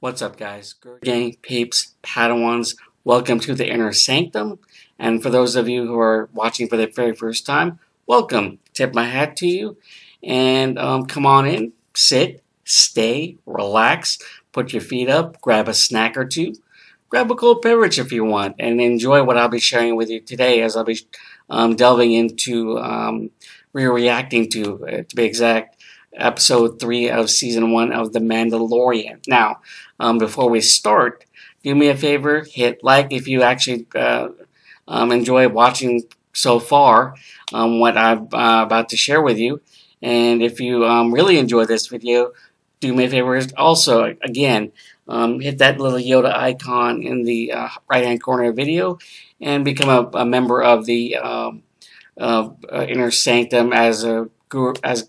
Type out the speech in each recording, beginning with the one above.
What's up, guys? Good gang, peeps, Padawans, welcome to the Inner Sanctum. And for those of you who are watching for the very first time, welcome. Tip my hat to you. And come on in, sit, stay, relax, put your feet up, grab a snack or two, grab a cold beverage if you want, and enjoy what I'll be sharing with you today as I'll be delving into, reacting to be exact, episode 3 of season 1 of The Mandalorian. Now, before we start, do me a favor, hit like if you actually enjoy watching so far what I'm about to share with you. And if you really enjoy this video, do me a favor also, again, hit that little Yoda icon in the right-hand corner of the video and become a member of the Inner Sanctum as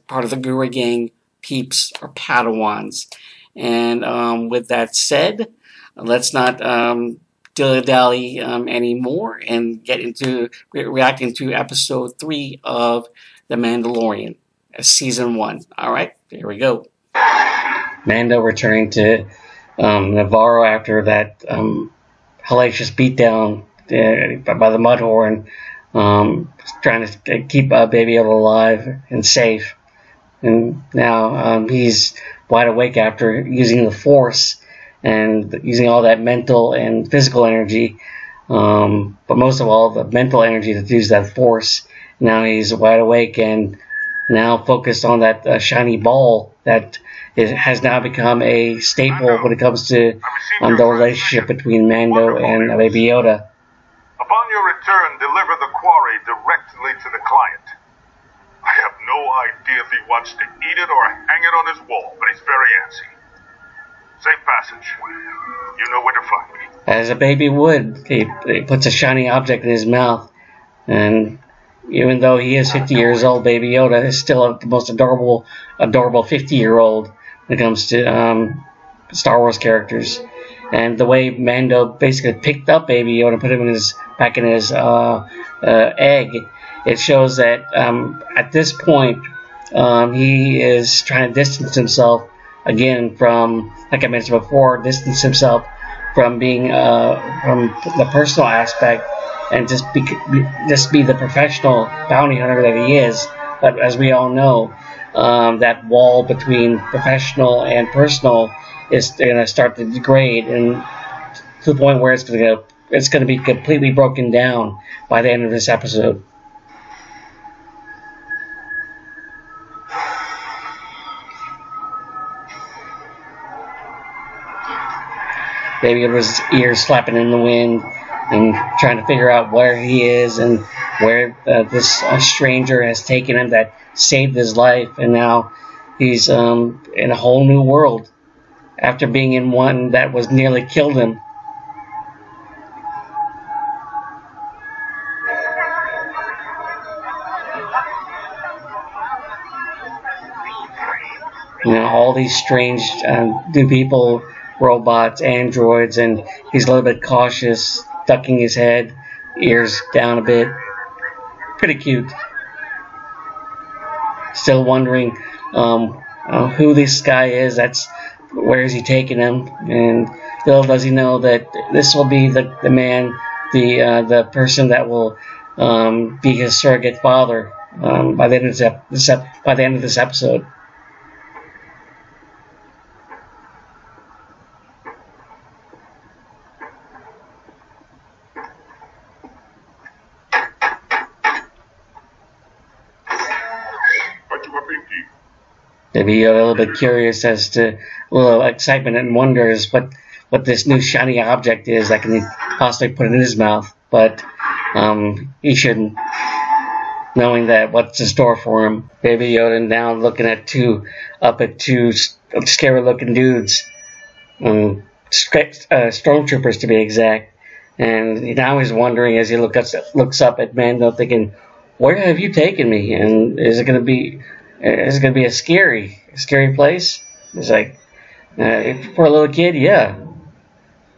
part of the Guru Gang peeps or Padawans. And with that said, let's not dilly-dally anymore and get into reacting to episode 3 of The Mandalorian, season 1. Alright, here we go. Mando returning to Navarro after that hellacious beatdown by the Mudhorn, trying to keep Baby Yoda alive and safe. And now he's wide awake after using the Force and using all that mental and physical energy, but most of all the mental energy to use that Force. Now he's wide awake and now focused on that shiny ball that has now become a staple when it comes to the relationship between Mando and Baby Yoda. Upon your return, deliver the quarry directly to the client. I have no idea if he wants to eat it or hang it on his wall, but he's very antsy. Safe passage. You know where to find me. As a baby would, he puts a shiny object in his mouth, and even though he is 50 years old, Baby Yoda is still the most adorable 50-year-old when it comes to Star Wars characters. And the way Mando basically picked up Baby Yoda and put him back in his egg, it shows that at this point he is trying to distance himself again from, like I mentioned before, distance himself from being from the personal aspect and just be the professional bounty hunter that he is. But as we all know, that wall between professional and personal is going to start to degrade, and to the point where it's going to be completely broken down by the end of this episode. Baby Yoda's ears slapping in the wind and trying to figure out where he is and where this stranger has taken him that saved his life, and now he's in a whole new world after being in one that was nearly killed him. You know, all these strange new people, robots, androids, and he's a little bit cautious, ducking his head, ears down a bit. Pretty cute. Still wondering who this guy is. Where is he taking him? And little does he know that this will be the man, the person that will be his surrogate father by the end of this episode. Baby Yoda a little bit curious as to a little excitement and wonders what this new shiny object is that can possibly put in his mouth, but he shouldn't, knowing that what's in store for him. Baby Yoda now looking at two scary looking dudes, stormtroopers to be exact, and now he's wondering as he looks up at Mando, thinking, where have you taken me, and is it going to be a scary place? It's like, for a little kid, yeah.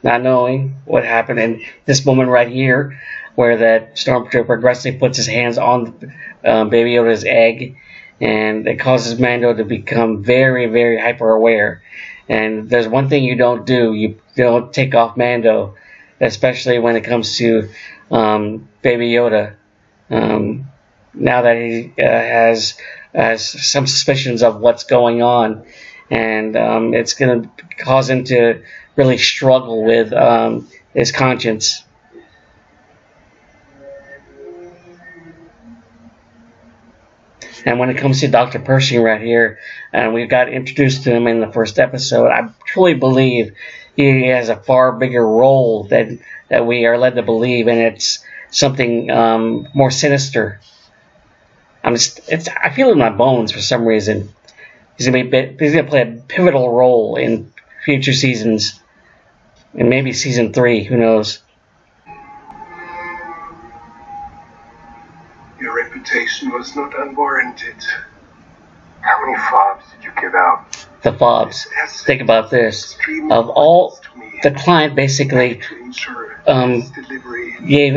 Not knowing what happened in this moment right here, where that stormtrooper aggressively puts his hands on Baby Yoda's egg, and it causes Mando to become very, very hyper aware. And there's one thing you don't do: you don't take off Mando, especially when it comes to Baby Yoda. Now that he has some suspicions of what's going on, and it's going to cause him to really struggle with his conscience. And when it comes to Dr. Pershing right here, we got introduced to him in the first episode. I truly believe he has a far bigger role that we are led to believe, and it's something more sinister. I feel it in my bones for some reason. He's gonna play a pivotal role in future seasons, and maybe season 3. Who knows? Your reputation was not unwarranted. How many fobs did you give out? The fobs. Think about this. Of all, the client basically gave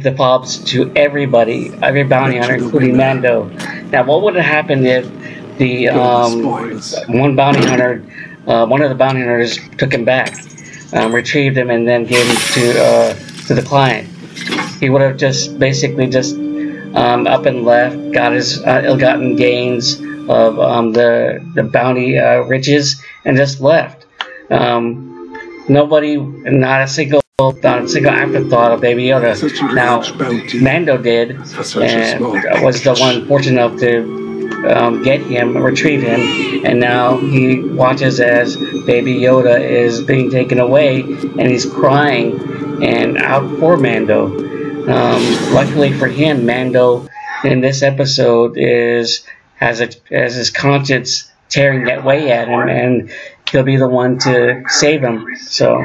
the fobs to everybody, every bounty hunter, including Mando. Now, what would have happened if the one bounty hunter, one of the bounty hunters, took him back, retrieved him, and then gave him to the client? He would have just basically just up and left, got his ill-gotten gains of the bounty riches, and just left. Nobody, not a single afterthought of Baby Yoda. Now, Mando did, and was the one fortunate enough to get him, retrieve him, and now he watches as Baby Yoda is being taken away, and he's crying and out for Mando. Luckily for him, Mando in this episode has his conscience tearing away at him, and he'll be the one to save him. So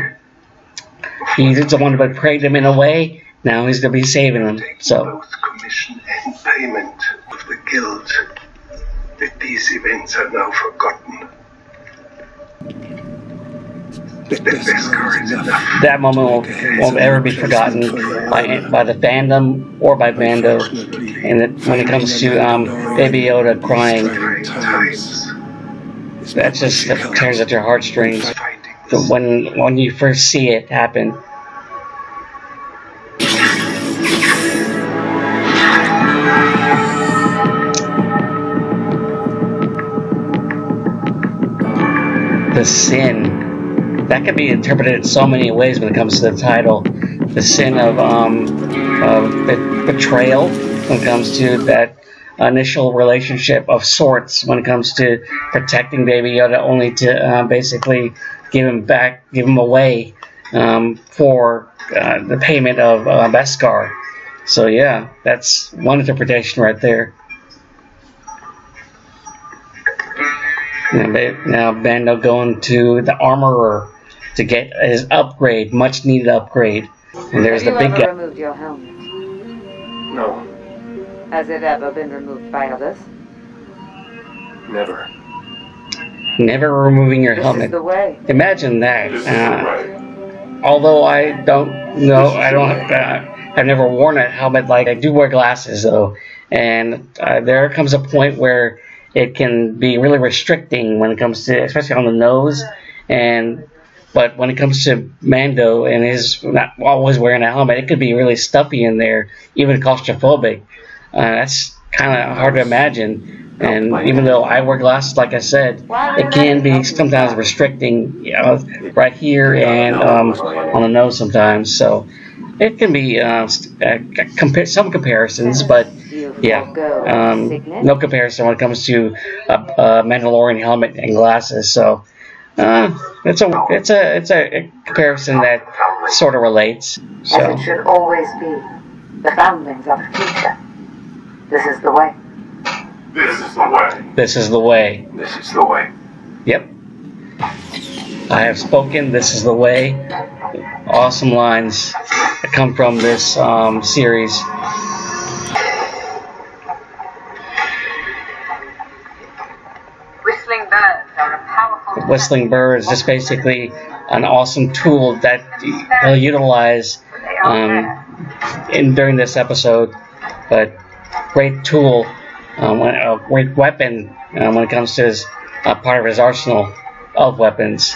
he's the one that betrayed him in a way. Now he's going to be saving him. So both commission and payment of the guild. That these events are now forgotten. That moment won't ever be forgotten by the fandom or by Mando. And when it comes to Baby Yoda crying, that just tears at your heartstrings. When you first see it happen. The sin. That could be interpreted in so many ways when it comes to the title. The sin of betrayal when it comes to that initial relationship of sorts, when it comes to protecting Baby Yoda, only to basically give him away for the payment of Beskar. So yeah, that's one interpretation right there. Now Mando going to the armorer to get his upgrade, much needed upgrade. And there's the big guy. Have you ever removed your helmet? No. Has it ever been removed by others? Never. Never removing your helmet. This is the way. Imagine that. This is the way. Although I don't know, I've never worn a helmet. Like, I do wear glasses though, and there comes a point where it can be really restricting when it comes to, especially on the nose. But when it comes to Mando and his not always wearing a helmet, it could be really stuffy in there, even claustrophobic. That's kind of hard to imagine. And even though I wear glasses, like I said, it can be sometimes restricting, right here and on the nose sometimes. So it can be some comparisons, but yeah, no comparison when it comes to a Mandalorian helmet and glasses. So it's a comparison that sort of relates. So. As it should always be, the foundlings of the future. This is the way. This is the way. This is the way. This is the way. Yep. I have spoken. This is the way. Awesome lines that come from this series. Whistling birds are a powerful... Whistling birds, just basically an awesome tool that he'll utilize during this episode. But great tool, a great weapon when it comes to his part of his arsenal. of weapons.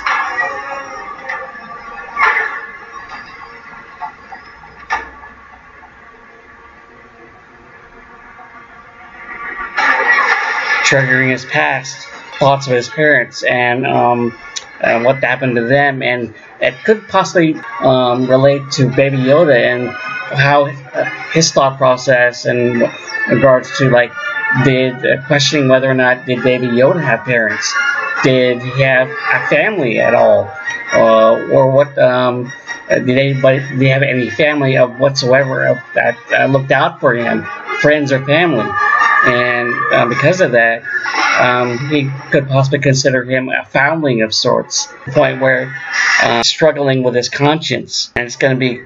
Triggering his past, thoughts of his parents, and what happened to them, and it could possibly relate to Baby Yoda and how his thought process in regards to like questioning whether or not did Baby Yoda have parents, did he have a family at all, or what did they have any family of whatsoever that looked out for him, friends or family. And because of that, he could possibly consider him a foundling of sorts, to the point where struggling with his conscience, and it's going to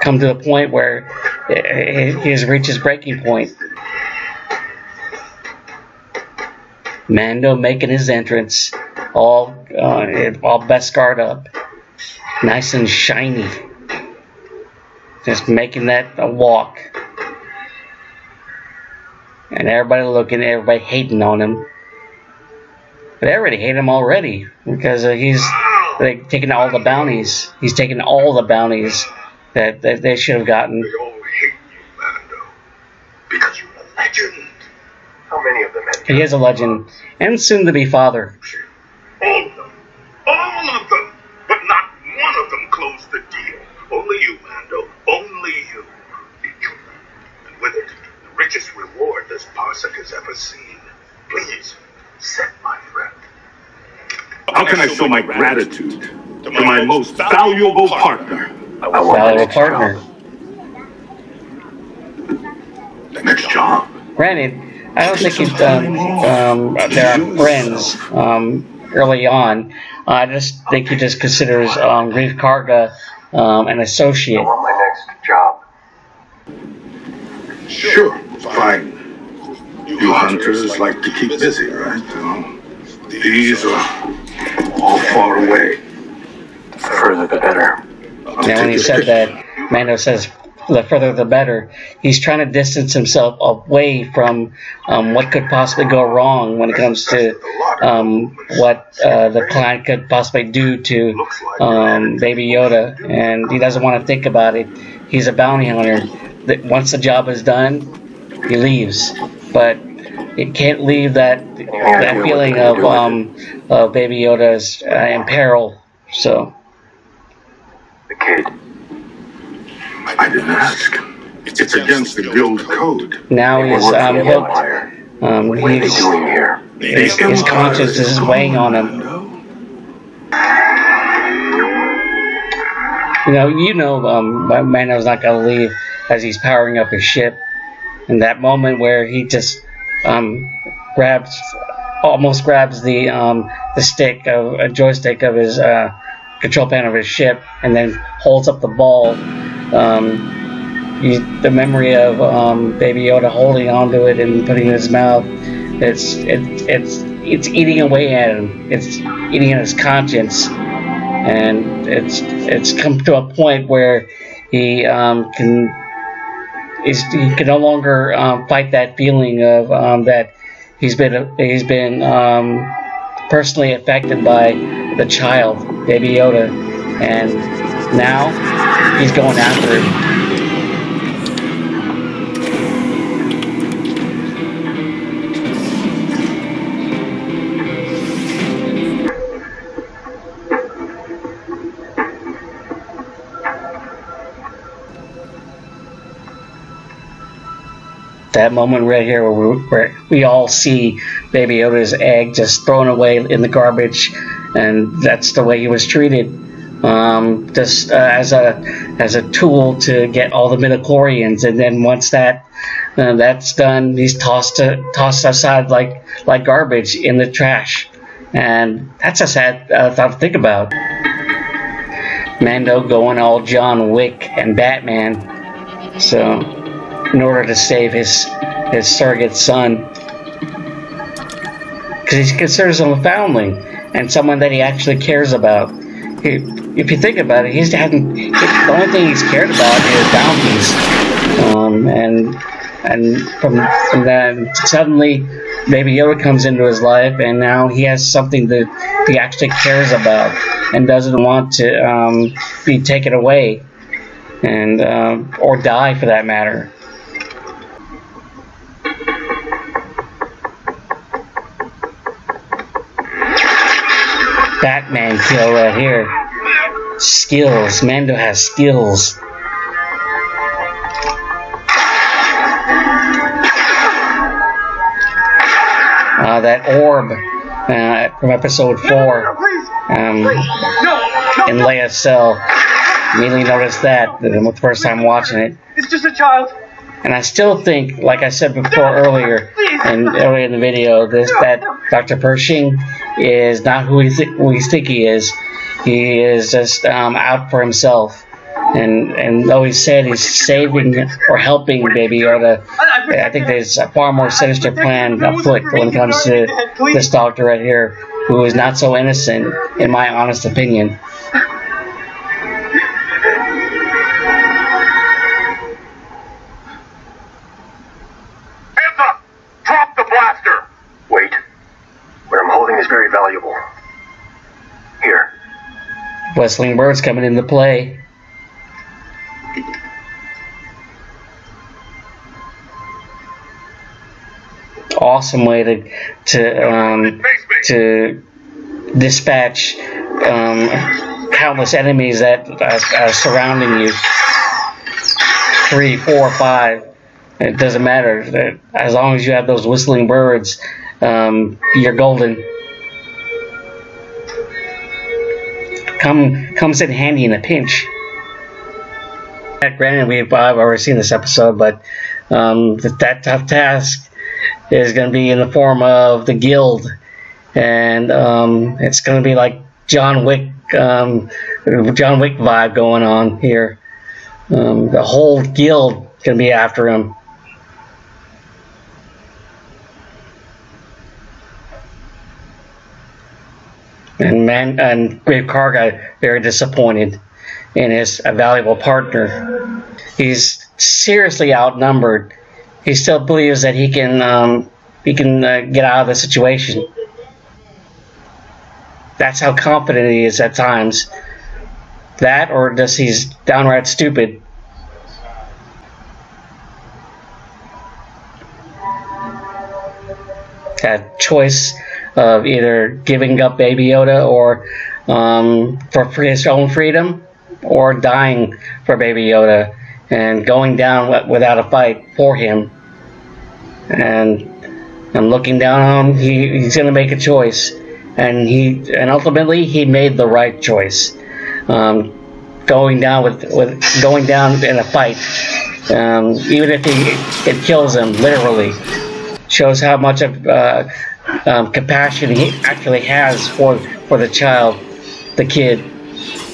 come to the point where he has reached his breaking point. Mando making his entrance, all Beskar up, nice and shiny, just making that walk. And everybody looking, everybody hating on him. But they already hate him already, because he's taking all the bounties. He's taking all the bounties that they should have gotten. They all hate you, Mando, because you're a legend. How many of them have He is a legend, and soon to be father. All of them. All of them. But not one of them closed the deal. Only you, Mando. Only you. And with it, the richest reward this parsec has ever seen. Please, set my friend. How can I show my gratitude to my most valuable partner? A valuable partner. Next job. Granted, I don't think there are friends early on. I just think he just considers Greef Karga an associate. I want my next job. Sure, fine. You hunters like to keep busy, right? These are all far away. The further the better. Now, when he said that, Mando says, the further the better. He's trying to distance himself away from what could possibly go wrong when it comes to what the client could possibly do to Baby Yoda, and he doesn't want to think about it. He's a bounty hunter. Once the job is done, he leaves, but it can't leave that feeling of Baby Yoda's in peril. So The kid. I didn't ask. It's against the guild code. now he's hooked. What are they doing here? His conscience is weighing on him. Mando's not going to leave as he's powering up his ship. And that moment where he just almost grabs the stick of a joystick of his control panel of his ship, and then holds up the ball. The memory of Baby Yoda holding onto it and putting it in his mouth, it's eating away at him. It's eating at his conscience, and it's come to a point where he can no longer fight that feeling of that he's been personally affected by the child, Baby Yoda, and now he's going after it. That moment right here where we all see Baby Yoda's egg just thrown away in the garbage, and that's the way he was treated, just as a tool to get all the midichlorians, and then once that's done, he's tossed aside like garbage in the trash, and that's a sad thought to think about. Mando going all John Wick and Batman, so in order to save his surrogate son, because he considers him a foundling and someone that he actually cares about. If you think about it, the only thing he's cared about is bounties, and from that, suddenly Baby Yoda comes into his life, and now he has something that he actually cares about and doesn't want to be taken away, and or die for that matter. Batman kill right here. Skills. Mando has skills. That orb from episode 4 in Leia's cell. Immediately noticed that the first time watching it. It's just a child. And I still think, like I said before earlier in the video, that Dr. Pershing is not who we think he is. He is just out for himself. And though he said he's saving or helping Baby Yoda, I think there's a far more sinister plan afoot when it comes to this doctor right here, who is not so innocent, in my honest opinion. Hands up! Drop the blaster! Wait. What I'm holding is very valuable. Here. Whistling birds coming into play. Awesome way to dispatch countless enemies that are surrounding you. 3, 4, 5. It doesn't matter. As long as you have those whistling birds, you're golden. Comes in handy in a pinch. Granted, I've already seen this episode, but that tough task is going to be in the form of the Guild, and it's going to be like John Wick vibe going on here. The whole Guild going to be after him. And Great Karga very disappointed in his valuable partner. He's seriously outnumbered. He still believes that he can get out of the situation. That's how confident he is at times. That, or does he's downright stupid. That choice of either giving up Baby Yoda or for his own freedom, or dying for Baby Yoda and going down without a fight for him. And I'm looking down on him. He's going to make a choice, and ultimately he made the right choice. Going down in a fight, even if it kills him literally, shows how much of compassion he actually has for the child, the kid.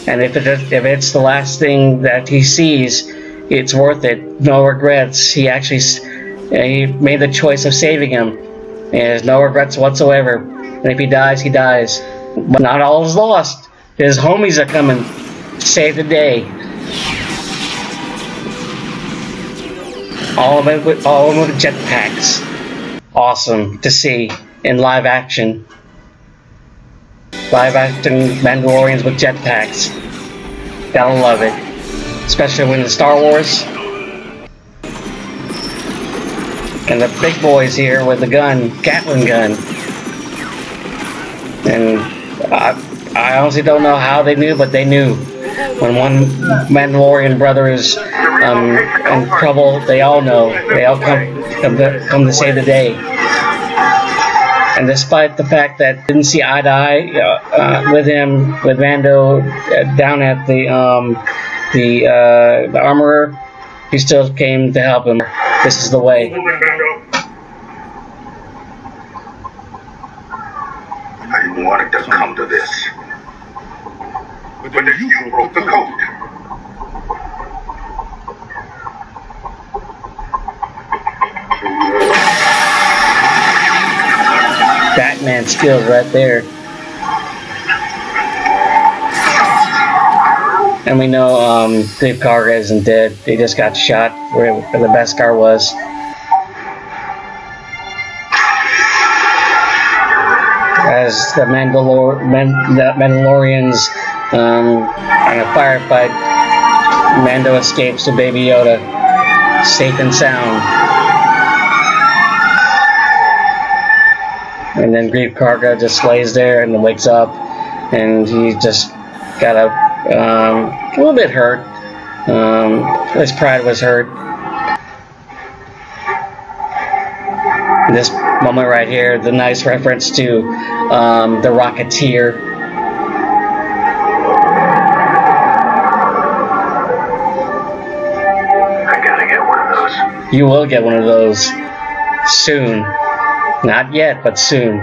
And if it's the last thing that he sees, it's worth it. No regrets. He made the choice of saving him. And there's no regrets whatsoever. And if he dies, he dies. But not all is lost. His homies are coming to save the day. All of them with jetpacks. Awesome to see in live action. Live action Mandalorians with jetpacks. Gotta love it. Especially when in Star Wars. And the big boys here with the gun, Gatling gun. And I honestly don't know how they knew, but they knew. When one Mandalorian brother is in trouble, they all know. They all come to save the day. And despite the fact that didn't see eye to eye with Mando down at the armorer, he still came to help him. This is the way. I didn't want it to come to this. But then you broke the code. Batman skills right there. And we know Dave Karga isn't dead. They just got shot where the Beskar was. as the Mandalorians in a firefight, Mando escapes to Baby Yoda, safe and sound. And then Grief Karga just lays there and wakes up, and he just got a little bit hurt. His pride was hurt. This moment right here, the nice reference to the Rocketeer. I gotta get one of those. You will get one of those soon. Not yet, but soon.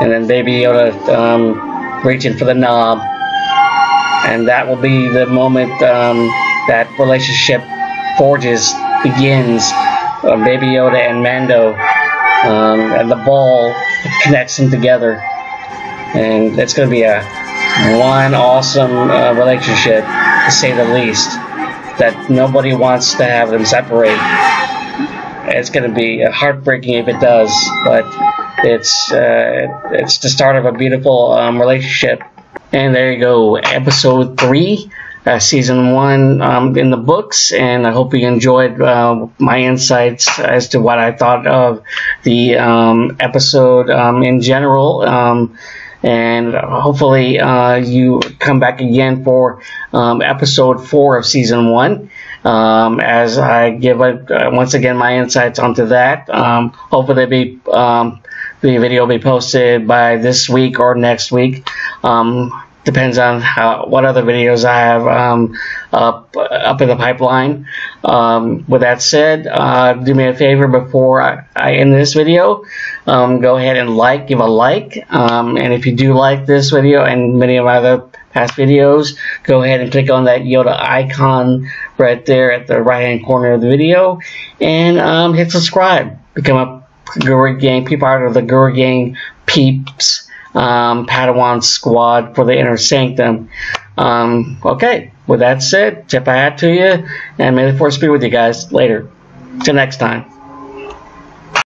And then Baby Yoda reaching for the knob. And that will be the moment that relationship begins. Baby Yoda and Mando. And the ball connects them together. And it's going to be one awesome relationship, to say the least. That nobody wants to have them separate. It's going to be heartbreaking if it does, but it's the start of a beautiful relationship. And there you go, episode 3, season 1 in the books. And I hope you enjoyed my insights as to what I thought of the episode in general. And hopefully you come back again for episode 4 of season 1. As I give once again my insights onto that. Hopefully the video will be posted by this week or next week. Depends on what other videos I have up in the pipeline. With that said, do me a favor before I end this video. Go ahead and give a like. And if you do like this video and many of my other past videos, go ahead and click on that Yoda icon right there at the right hand corner of the video, and hit subscribe. Become a Guru Gang, be part of the Guru Gang peeps Padawan squad for the Inner Sanctum. Okay, with that said, tip my hat to you, and may the Force be with you guys. Later. Till next time.